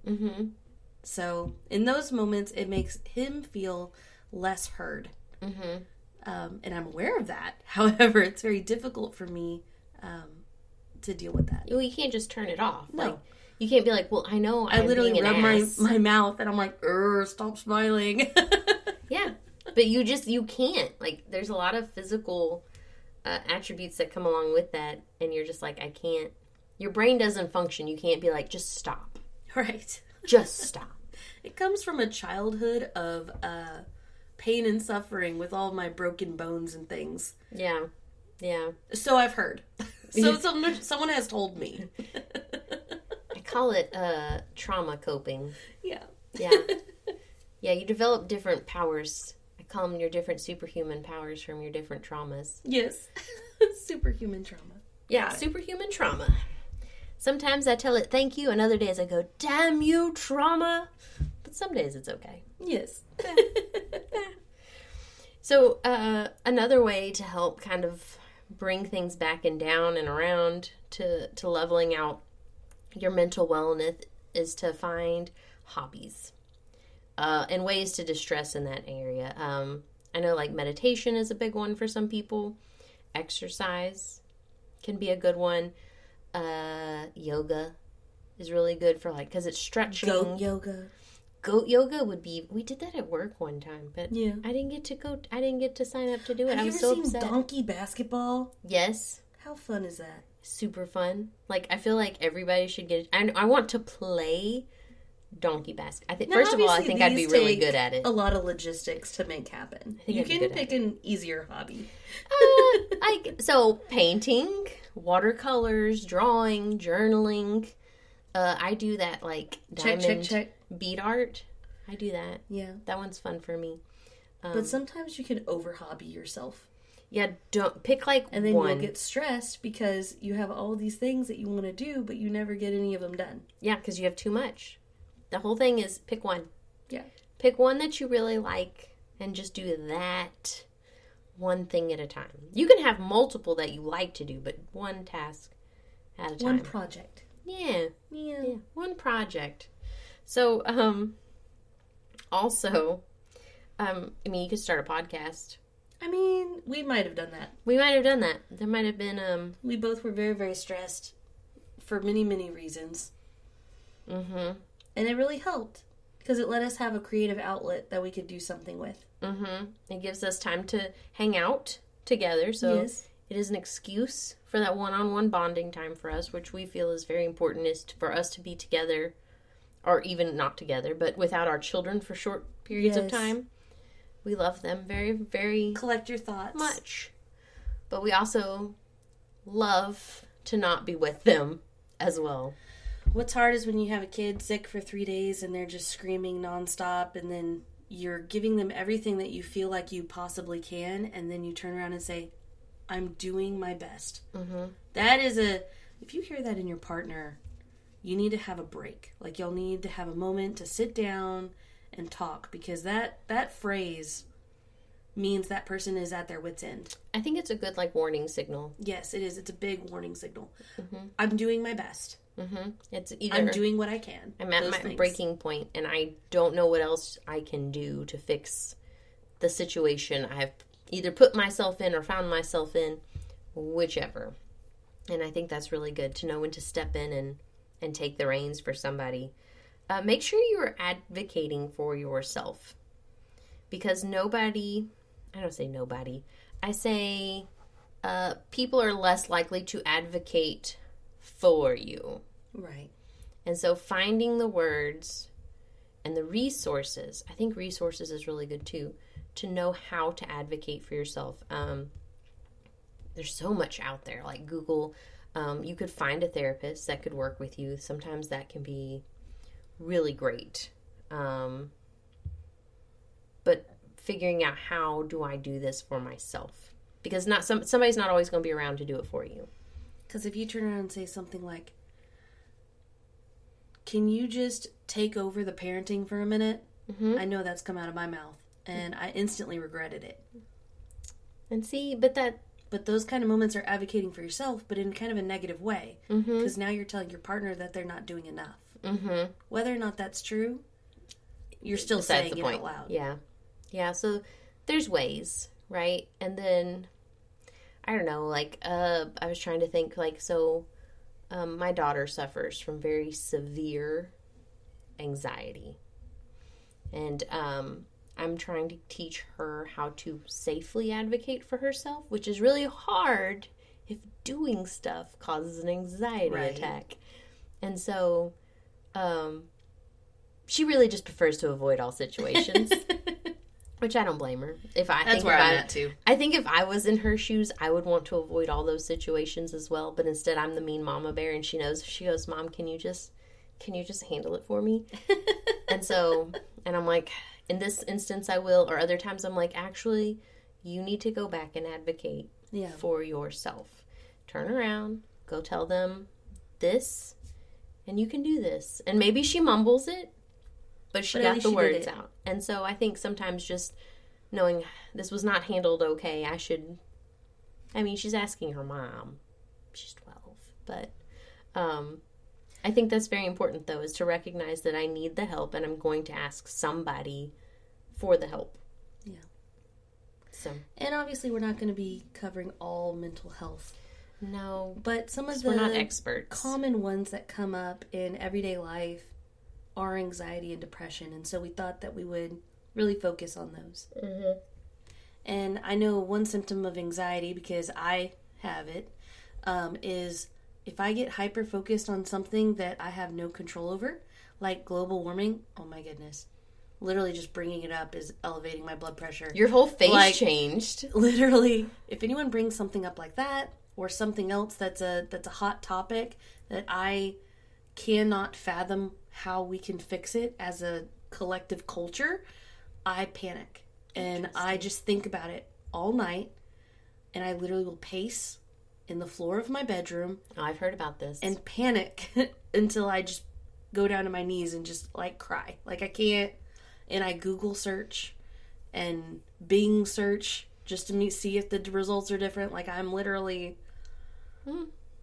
Mm-hmm. So in those moments, it makes him feel less heard. Mm-hmm. And I'm aware of that. However, it's very difficult for me to deal with that. Well, you can't just turn it off. No. Like, you can't be like, well, I know I literally rub ass. my mouth and I'm like, stop smiling. Yeah. But you can't. Like, there's a lot of physical attributes that come along with that. And you're just like, I can't. Your brain doesn't function. You can't be like, just stop. Right. Just stop. It comes from a childhood of pain and suffering with all my broken bones and things. Yeah. Yeah. So I've heard. So someone has told me. I call it trauma coping. Yeah. Yeah. Yeah, you develop different powers. I call them your different superhuman powers from your different traumas. Yes. Superhuman trauma. Yeah, superhuman trauma. Sometimes I tell it thank you, and other days I go, damn you, trauma. But some days it's okay. Yes. So, another way to help kind of bring things back and down and around to leveling out your mental wellness is to find hobbies and ways to distress in that area. I know like meditation is a big one for some people. Exercise can be a good one. Yoga is really good for like, because it's stretching. Goat yoga. Goat yoga would be, we did that at work one time, but yeah. I didn't get to sign up to do it. Have I you was ever so seen upset. donkey basketball? Yes. How fun is that? Super fun. Like, I feel like everybody should get it. I want to play donkey basket. I think, first of all, I think I'd be really good at it. A lot of logistics to make happen. You can pick an easier hobby. So painting, watercolors, drawing, journaling. I do that like diamond bead art. I do that. Yeah. That one's fun for me. But sometimes you can over hobby yourself. Yeah, don't pick like and then one. You'll get stressed because you have all these things that you want to do, but you never get any of them done. Yeah, because you have too much. The whole thing is pick one. Yeah. Pick one that you really like and just do that one thing at a time. You can have multiple that you like to do, but one task at a time. One project. Yeah. One project. So, also, I mean, you could start a podcast. I mean, we might have done that. We might have done that. There might have been, We both were very, very stressed for many, many reasons. Mm-hmm. And it really helped because it let us have a creative outlet that we could do something with. Mm-hmm. It gives us time to hang out together. So yes. It is an excuse for that one-on-one bonding time for us, which we feel is very important, is for us to be together, or even not together, but without our children for short periods of time. We love them very, very collect your thoughts much. But we also love to not be with them as well. What's hard is when you have a kid sick for 3 days and they're just screaming nonstop, and then you're giving them everything that you feel like you possibly can, and then you turn around and say, I'm doing my best. Mm-hmm. That is if you hear that in your partner, you need to have a break. Like, you'll need to have a moment to sit down and talk, because that phrase means that person is at their wit's end. I think it's a good, like, warning signal. Yes, it is. It's a big warning signal. Mm-hmm. I'm doing my best. Mm-hmm. It's either I'm doing what I can. I'm at my breaking point, and I don't know what else I can do to fix the situation I've either put myself in or found myself in, whichever. And I think that's really good to know when to step in and take the reins for somebody. Make sure you're advocating for yourself, because I don't say nobody, I say people are less likely to advocate for you. Right. And so finding the words and the resources, I think resources is really good too, to know how to advocate for yourself. There's so much out there, like Google. You could find a therapist that could work with you. Sometimes that can be really great. But figuring out, how do I do this for myself? Because somebody's not always going to be around to do it for you. Because if you turn around and say something like, can you just take over the parenting for a minute? Mm-hmm. I know that's come out of my mouth, and I instantly regretted it. And see, But those kind of moments are advocating for yourself, but in kind of a negative way. Because now you're telling your partner that they're not doing enough. Mm-hmm. Whether or not that's true, you're still saying it out loud. Yeah. Yeah, so there's ways, right? And then, I don't know, like, I was trying to think, like, so, my daughter suffers from very severe anxiety. And, I'm trying to teach her how to safely advocate for herself, which is really hard if doing stuff causes an anxiety attack. And so, she really just prefers to avoid all situations, which I don't blame her. That's where I'm at too. I think if I was in her shoes, I would want to avoid all those situations as well. But instead, I'm the mean mama bear, and she knows. She goes, "Mom, can you just handle it for me?" and I'm like, in this instance, I will. Or other times, I'm like, actually, you need to go back and advocate for yourself. Turn around, go tell them this, and you can do this. And maybe she mumbles it, but she got the words out. And so I think sometimes just knowing this was not handled okay, she's asking her mom. She's 12. But I think that's very important, though, is to recognize that I need the help and I'm going to ask somebody for the help. Yeah. So. And obviously we're not going to be covering all mental health. No. But some of we're not experts. Common ones that come up in everyday life are anxiety and depression. And so we thought that we would really focus on those. Mm-hmm. And I know one symptom of anxiety, because I have it, is if I get hyper-focused on something that I have no control over, like global warming, oh my goodness. Literally just bringing it up is elevating my blood pressure. Your whole face changed. Literally, if anyone brings something up like that, or something else that's a hot topic that I cannot fathom how we can fix it as a collective culture, I panic. And I just think about it all night, and I literally will pace in the floor of my bedroom. Oh, I've heard about this. And panic until I just go down to my knees and just, like, cry. Like, I can't. And I Google search and Bing search just to see if the results are different. Like, I'm literally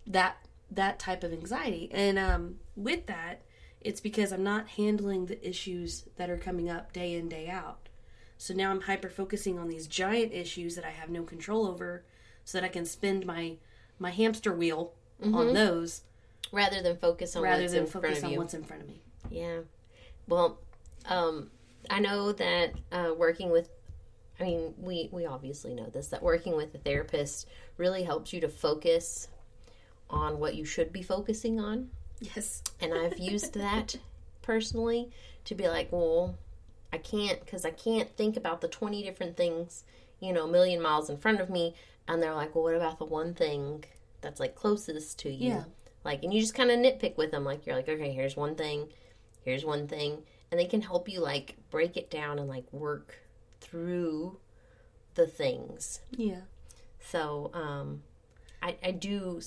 that type of anxiety. And with that, it's because I'm not handling the issues that are coming up day in, day out. So now I'm hyper-focusing on these giant issues that I have no control over so that I can spin my hamster wheel on those. Rather than focus on what's in front of me. Yeah. Well, I know that working with, we obviously know this, that working with a therapist really helps you to focus on what you should be focusing on. Yes. And I've used that personally to be like, well, I can't think about the 20 different things, a million miles in front of me. And they're like, well, what about the one thing that's, like, closest to you? Yeah. Like, and you just kind of nitpick with them. Like, you're like, okay, here's one thing. And they can help you, like, break it down and, like, work through the things. Yeah. So, I do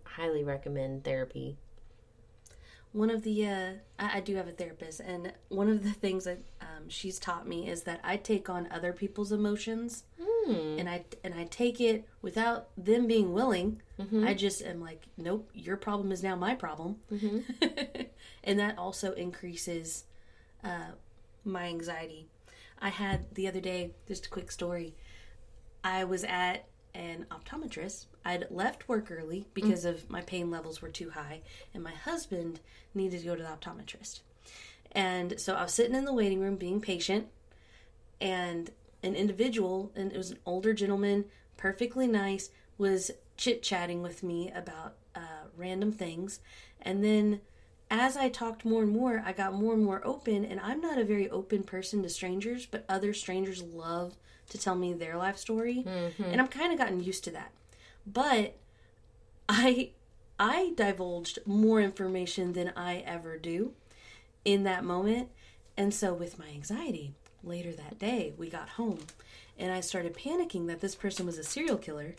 highly recommend therapy. One of the, I do have a therapist, and one of the things that she's taught me is that I take on other people's emotions, and I take it without them being willing. Mm-hmm. I just am like, nope, your problem is now my problem. Mm-hmm. And that also increases my anxiety. I had the other day, just a quick story, I was at an optometrist. I'd left work early because of my pain levels were too high, and my husband needed to go to the optometrist. And so I was sitting in the waiting room being patient, and an individual, and it was an older gentleman, perfectly nice, was chit-chatting with me about random things. And then as I talked more and more, I got more and more open, and I'm not a very open person to strangers, but other strangers love to tell me their life story. Mm-hmm. And I've kind of gotten used to that. But I divulged more information than I ever do in that moment. And so with my anxiety, later that day, we got home, and I started panicking that this person was a serial killer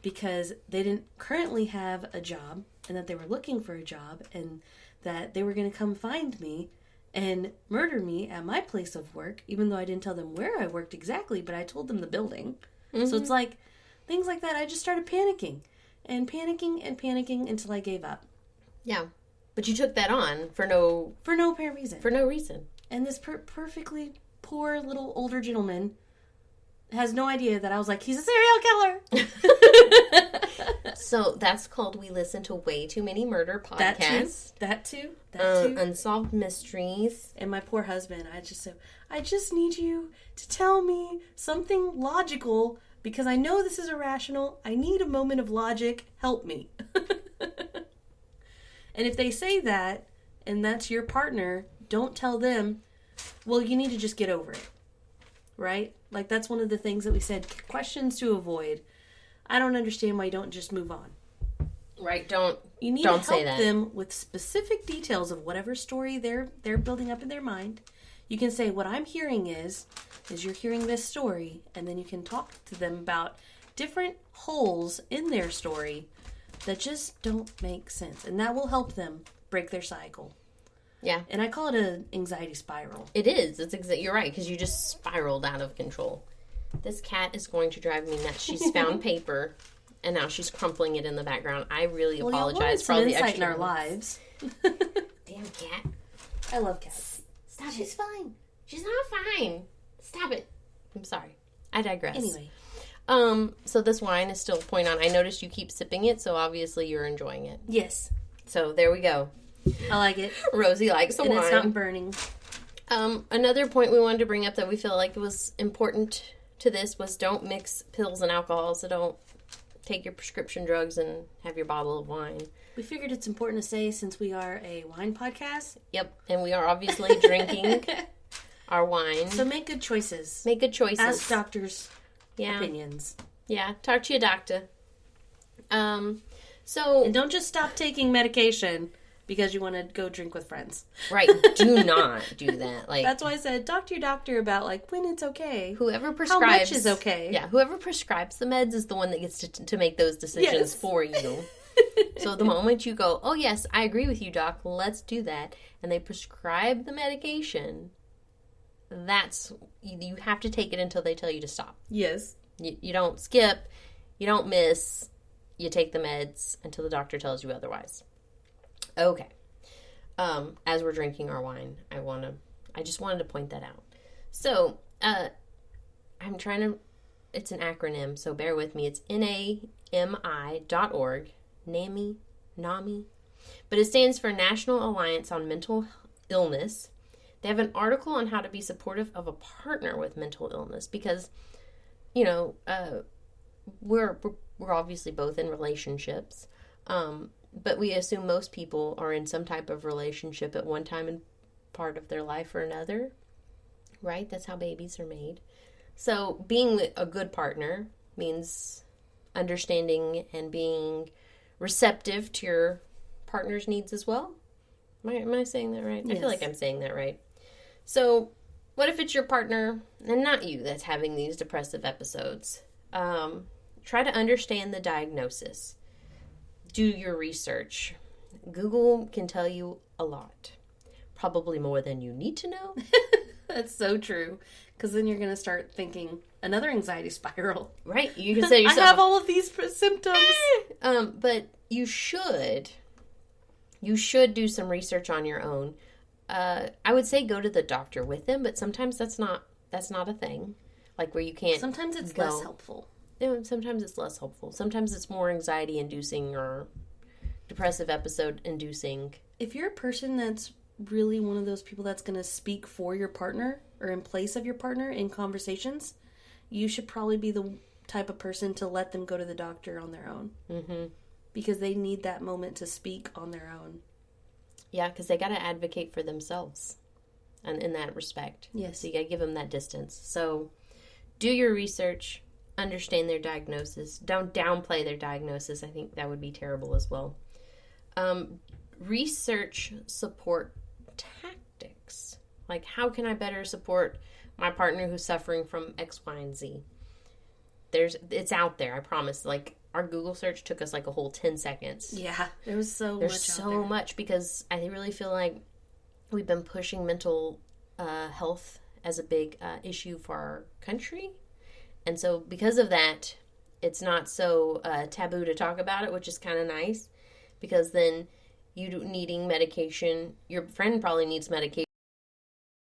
because they didn't currently have a job, and that they were looking for a job, and that they were going to come find me and murder me at my place of work, even though I didn't tell them where I worked exactly, but I told them the building. Mm-hmm. So it's like, things like that, I just started panicking and panicking and panicking until I gave up. Yeah. But you took that on for no apparent reason. For no reason. And this perfectly poor little older gentleman has no idea that I was like, he's a serial killer. So that's called We Listen to Way Too Many Murder Podcasts. That too. Unsolved Mysteries. And my poor husband, I just need you to tell me something logical because I know this is irrational. I need a moment of logic. Help me. And if they say that, and that's your partner, don't tell them, well, you need to just get over it. Right? Like, that's one of the things that we said, questions to avoid. I don't understand why you don't just move on. Right, you need don't to say help that. them with specific details of whatever story they're building up in their mind. You can say, what I'm hearing is you're hearing this story, and then you can talk to them about different holes in their story that just don't make sense. And that will help them break their cycle. Yeah. And I call it an anxiety spiral. It is. You're right, because you just spiraled out of control. This cat is going to drive me nuts. She's found paper, and now she's crumpling it in the background. I really apologize for all the extra insight in our lives. Damn cat. I love cats. Stop. She's fine. She's not fine. Stop it. I'm sorry. I digress. Anyway. So this wine is still point on. I noticed you keep sipping it, so obviously you're enjoying it. Yes. So there we go. I like it. Rosie likes the wine. And it's not burning. Another point we wanted to bring up that we feel like was important to this was don't mix pills and alcohol, so don't take your prescription drugs and have your bottle of wine. We figured it's important to say since we are a wine podcast. Yep, and we are obviously drinking our wine. So make good choices. Make good choices. Ask doctors' opinions. Yeah, talk to your doctor. And don't just stop taking medication because you want to go drink with friends. Right. Do not do that. Like, that's why I said talk to your doctor about like when it's okay. Whoever prescribes, how much is okay. Yeah, whoever prescribes the meds is the one that gets to make those decisions for you. So the moment you go, oh yes, I agree with you, doc, let's do that, and they prescribe the medication, you have to take it until they tell you to stop. Yes. You don't skip, you don't miss, you take the meds until the doctor tells you otherwise. Okay. As we're drinking our wine, I just wanted to point that out. So, it's an acronym, so bear with me. It's NAMI.org, NAMI, but it stands for National Alliance on Mental Illness. They have an article on how to be supportive of a partner with mental illness because, we're obviously both in relationships, but we assume most people are in some type of relationship at one time in part of their life or another, right? That's how babies are made. So being a good partner means understanding and being receptive to your partner's needs as well. Am I saying that right? Yes. I feel like I'm saying that right. So what if it's your partner and not you that's having these depressive episodes? Try to understand the diagnosis. Do your research. Google can tell you a lot. Probably more than you need to know. That's so true. Because then you're going to start thinking another anxiety spiral. Right. You can say to yourself, I have all of these symptoms. But you should do some research on your own. I would say go to the doctor with them, but sometimes that's not a thing. Like where you can't. Sometimes it's less helpful. Sometimes it's less helpful. Sometimes it's more anxiety inducing or depressive episode inducing. If you're a person that's really one of those people that's going to speak for your partner or in place of your partner in conversations, you should probably be the type of person to let them go to the doctor on their own. Mm-hmm. Because they need that moment to speak on their own. Yeah, because they got to advocate for themselves and in that respect. Yes. So you got to give them that distance. So do your research. Understand their diagnosis. Don't downplay their diagnosis. I think that would be terrible as well. Research support tactics. Like, how can I better support my partner who's suffering from X, Y, and Z? It's out there, I promise. Like, our Google search took us like a whole 10 seconds. Yeah, there's so much because I really feel like we've been pushing mental health as a big issue for our country. And so because of that, it's not so taboo to talk about it, which is kind of nice. Because then you needing medication. Your friend probably needs medication